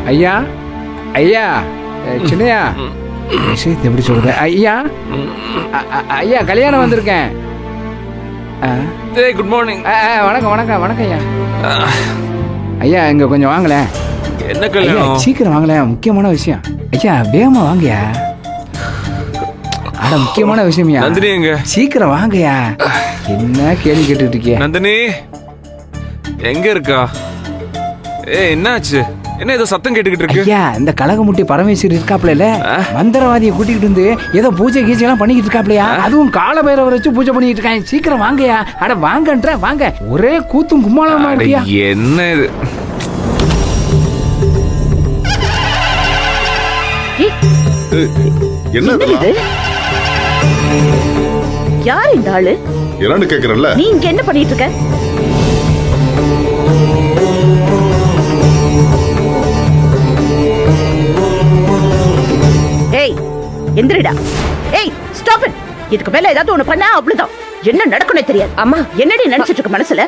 ஐயா ஐயா சின்னையா விஷயத்தை எப்படி சொல்றது ஐயா ஐயா கல்யாணம் வந்திருக்கேன். Good morning. வணக்கம் வணக்கம் வணக்கம் ஐயா. ஐயா இங்க கொஞ்சம் வாங்களேன். என்ன கல்யாணம்? சீக்கிரம் வாங்களேன், முக்கியமான விஷயம். ஐயா வேகமா வாங்கயா. அட முக்கியமான விஷயம்யா. நந்தினி எங்க? சீக்கிரம் வாங்கயா. என்ன கேள்வி கேட்டுட்டு இருக்கிய? நந்தினி எங்க இருக்கா? என்னாச்சு? என்ன ஏதோ சத்தம் கேட்டுக்கிட்டு இருக்கு? ஐயா இந்த கலகமுட்டி பரமேஸ்வரி இருக்காப்ல, மந்திரவாதியை கூட்டிகிட்டு வந்து ஏதோ பூஜை கீஜை எல்லாம் பண்ணிக்கிட்டு இருக்காப்லையா. அதுவும் கால பைரவரை வச்சு பூஜை பண்ணிட்டு இருக்காங்க. சீக்கிரம் வாங்கயா. அட வாங்கன்ற வாங்க. ஒரே கூத்தும் கும்மாளமா இருக்கியா. என்ன இது? என்ன யார் இந்த ஆளு? என்னன்னு கேக்குறல்ல. நீ இங்க என்ன பண்ணிட்டு இருக்க? ஏய் எந்திரிடா. ஏய் ஸ்டாப் இட். இதுக்கு மேல ஏதாவது ஒண்ணு பண்ணா அவ்வளவுதான். என்ன நடக்கும்னே தெரியாது. அம்மா என்னடி நினைச்சிட்டு இருக்க மனசுல?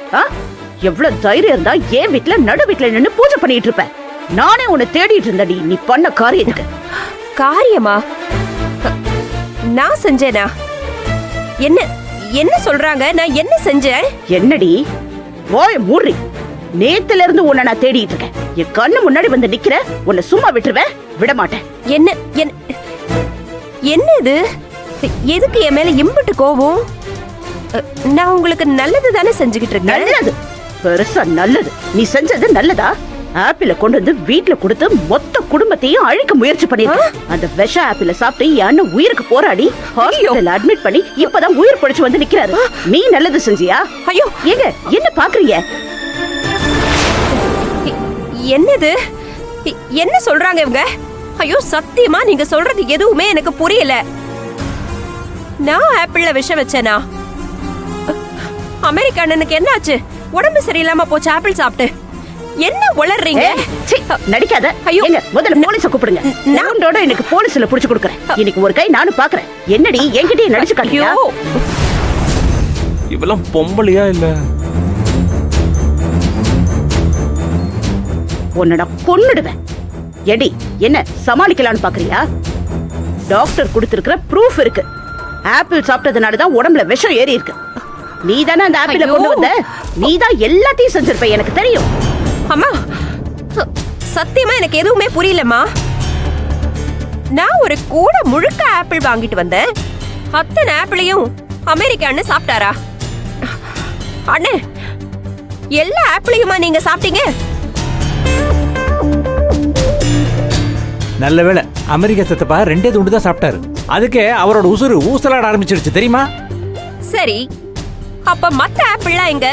எவ்வளவு தைரியம் இருந்தா ஏன் வீட்டுல நடு வீட்டுல நின்னு பூஜை பண்ணிட்டு இருப்ப? நானே உன்னை தேடிட்டு இருந்தடி நீ பண்ண காரியத்துக்கு. காரியமா? நான் செஞ்சேனா? என்ன என்ன சொல்றாங்க? நான் என்ன செஞ்சேன்? என்னடி வாய மூடி. நேத்துல இருந்து உன்னை நான் தேடிட்டு இருக்கேன். என் கண்ணு முன்னாடி வந்து நிக்கிற. உன்னை சும்மா விட்டுருவேன்? விட மாட்டேன். என்ன என்ன இது? எதுக்கு என் மேல இம்புட்டு கோவம்? நான் உங்களுக்கு நல்லது தானே செஞ்சுக்கிட்டு இருக்கேன். நல்லது? பெருசா நல்லது? நீ செஞ்சது நல்லதா? ஆப்பிள கொண்டு வந்து வீட்டுல கொடுத்து மொத்த குடும்பத்தையும் அழிக்க முயற்சி பண்ணிருக்க. அந்த விஷ ஆப்பிள சாப்பிட்டு என் உயிருக்கு போராடி ஹாஸ்பிடல்ல அட்மிட் பண்ணி இப்பதான் உயிர் பிடிச்சு வந்து நிக்கிறாரு. நீ நல்லது செஞ்சியா? ஐயோ ஏங்க என்ன பாக்குறீங்க? என்னது? என்ன சொல்றாங்க இவங்க? ஐயோ சத்தியமா நீங்க சொல்றது எதுவுமே எனக்கு புரியல. நான் ஆப்பிள்ல விஷம் வச்சேனா? அமெரிக்க அண்ணனுக்கு என்னாச்சு? உடம்பு சரியில்லாம போச்சு ஆப்பிள் சாப்பிட்டு. என்ன உளறீங்க? நடிக்காத. ஐயோ முதல்ல போலீஸ கூப்பிடுங்க. நானோட எனக்கு போலீஸ்ல புடிச்சு கொடுக்கறேன். இன்னைக்கு ஒரு கை நானும் பாக்குறேன். என்னடி என்கிட்டயே நடிச்சு காட்டியா? இவெல்லாம் பொம்பளையா இல்ல? உன்னோட கொன்னுடுவேன். எடி என்ன சமாளிக்கலாம்னு பாக்குறியா? டாக்டர் கொடுத்திருக்கிற ப்ரூஃப் இருக்கு. ஆப்பிள் சாப்பிட்டதுனாலதான் உடம்புல விஷம் ஏறி இருக்கு. நீ தானே அந்த ஆப்பிள கொண்டு வந்த. நீ தான் எல்லாத்தையும் செஞ்சிருப்ப, எனக்கு தெரியும். அம்மா சத்தியமா எனக்கு எதுவுமே புரியலம்மா. நான் ஒரு கூட முழுக்க ஆப்பிள் வாங்கிட்டு வந்தேன். அத்தனை ஆப்பிளையும் அமெரிக்க அண்ணன் சாப்பிட்டாரா? அண்ணே எல்லா ஆப்பிளையுமா நீங்க சாப்பிட்டீங்க? நல்ல வேளை அமெரிக்க சத்தப்பா 2 துண்டு தான் சாப்பிட்டாரு. அதுக்கே அவரோட உசுறு ஊசலாட ஆரம்பிச்சிடுச்சு தெரியுமா? சரி அப்ப மத்த ஆப்பிள்லாம் எங்க?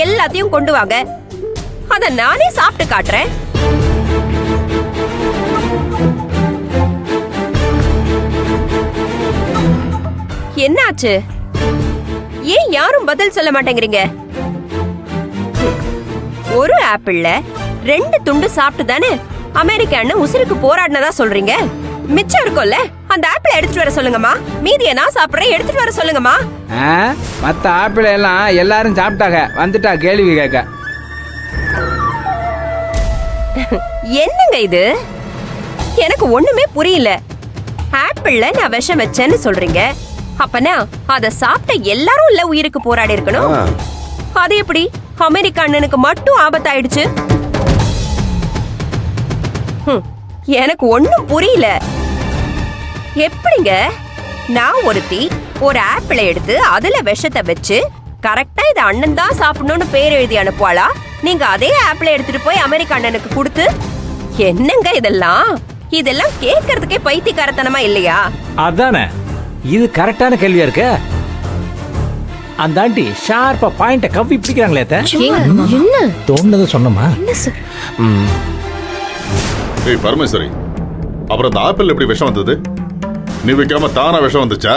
எல்லாத்தையும் கொண்டு வாங்க. அத நானே சாப்பிட்டு காட்டுறேன். என்னாச்சு? ஏன் யாரும் பதில் சொல்ல மாட்டேங்கிறீங்க? ஒரு ஆப்பிள்ல 2 துண்டு சாப்பிட்டு தானே அமெரிக்க அண்ணன் உசுருக்கு போராடினதா சொல்றீங்க. மிச்சம் இருக்கும்ல, அந்த ஆப்பிளை எடுத்துட்டு வர சொல்லுங்கம்மா. மீதியை நான் சாப்பிடுறேன், எடுத்துட்டு வர சொல்லுங்கம்மா. மத்த ஆப்பிள் எல்லாம் எல்லாரும் சாப்பிட்டாங்க. வந்துட்டா கேள்வி கேட்க. என்னங்க இது? எனக்கு ஒண்ணுமே புரியல. ஆப்பிள்ல நான் விஷம் வச்சேன்னு சொல்றீங்க. அப்பனா அத சாப்பிட்ட எல்லாரும் இல்ல உயிருக்கு போராடி இருக்கணும். அது எப்படி அமெரிக்க அண்ணனுக்கு மட்டும் ஆபத்தாயிடுச்சு? எனக்கு ஒண்ணும் புரியல. எப்படிங்க நான் ஒருத்தி ஒரு ஆப்பிளை எடுத்து அதுல விஷத்தை வச்சு கரெக்டா இது அண்ணன் தான் சாப்பிடணும்னு பேர் எழுதி அனுப்புவாளா? நீங்க அதே ஆப்பிளை எடுத்துட்டு போய் அமெரிக்க அண்ணனுக்கு கொடுத்து என்னங்க இதெல்லாம்? இதெல்லாம் கேட்கறதுக்கே பைத்தியக்காரத்தனமா இல்லையா? அதானே இது கரெக்டான கேள்வியா இருக்கு. அந்த ஆண்டி ஷார்ப்பா பாயிண்ட கவ்வி பிடிக்கிறாங்களே. என்ன தோணுது சொன்னமா? என்ன சார்? ஏய் பரமேஸ்வரி, அப்புறம் அந்த ஆப்பிள் எப்படி விஷம் வந்தது? நீ வைக்காம தானா விஷம் வந்துச்சா?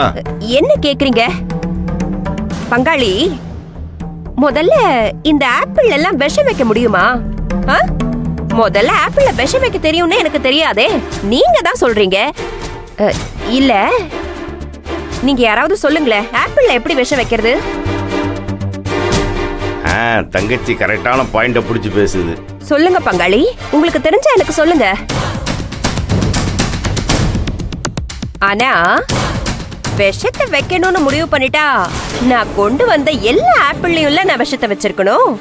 என்ன கேக்குறீங்க பங்காளி? முதல்ல இந்த ஆப்பிள் எல்லாம் விஷம் வைக்க முடியுமா? முதல்ல ஆப்பிள்ல விஷம் வைக்க தெரியும்னு எனக்கு தெரியாதே. நீங்க தான் சொல்றீங்க. இல்ல நீங்க யாராவது சொல்லுங்களேன், ஆப்பிள்ல எப்படி விஷம் வைக்கிறது? தங்கச்சி கரெக்டான பாயிண்ட புடிச்சு பேசுது. சொல்லுங்க பங்காளி, உங்களுக்கு தெரிஞ்சா எனக்கு சொல்லுங்க. ஆனா விஷத்தை வைக்கணும்னு முடிவு பண்ணிட்டா நான் கொண்டு வந்த எல்லா ஆப்பிள்லயும்ல நான் விஷத்தை வச்சிருக்கணும்.